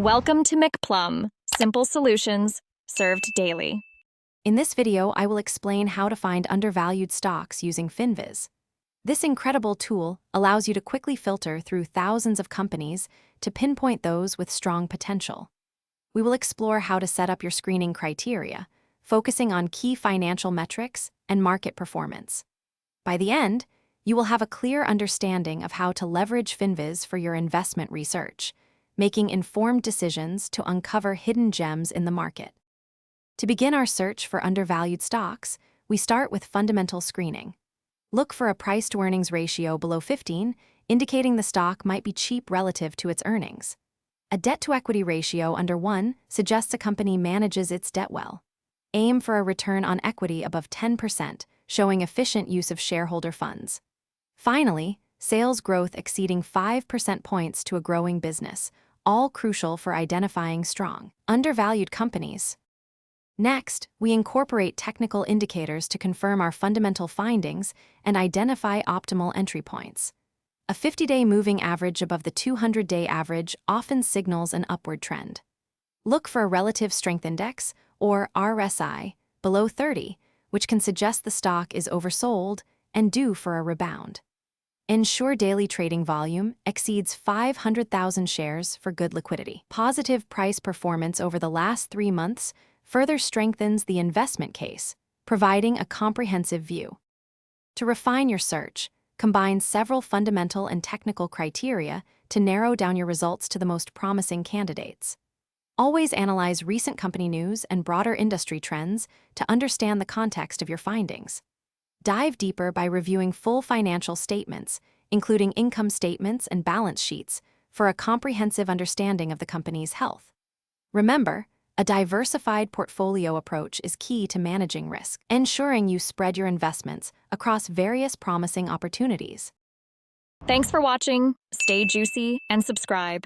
Welcome to McPlum, simple solutions served daily. In this video, I will explain how to find undervalued stocks using Finviz. This incredible tool allows you to quickly filter through thousands of companies to pinpoint those with strong potential. We will explore how to set up your screening criteria, focusing on key financial metrics and market performance. By the end, you will have a clear understanding of how to leverage Finviz for your investment research, making informed decisions to uncover hidden gems in the market. To begin our search for undervalued stocks, we start with fundamental screening. Look for a price-to-earnings ratio below 15, indicating the stock might be cheap relative to its earnings. A debt-to-equity ratio under 1 suggests a company manages its debt well. Aim for a return on equity above 10%, showing efficient use of shareholder funds. Finally, sales growth exceeding 5% points to a growing business, all crucial for identifying strong, undervalued companies. Next, we incorporate technical indicators to confirm our fundamental findings and identify optimal entry points. A 50-day moving average above the 200-day average often signals an upward trend. Look for a relative strength index, or RSI, below 30, which can suggest the stock is oversold and due for a rebound. Ensure daily trading volume exceeds 500,000 shares for good liquidity. Positive price performance over the last 3 months further strengthens the investment case, providing a comprehensive view. To refine your search, combine several fundamental and technical criteria to narrow down your results to the most promising candidates. Always analyze recent company news and broader industry trends to understand the context of your findings. Dive deeper by reviewing full financial statements, including income statements and balance sheets, for a comprehensive understanding of the company's health. Remember, a diversified portfolio approach is key to managing risk, ensuring you spread your investments across various promising opportunities. Thanks for watching. Stay juicy and subscribe.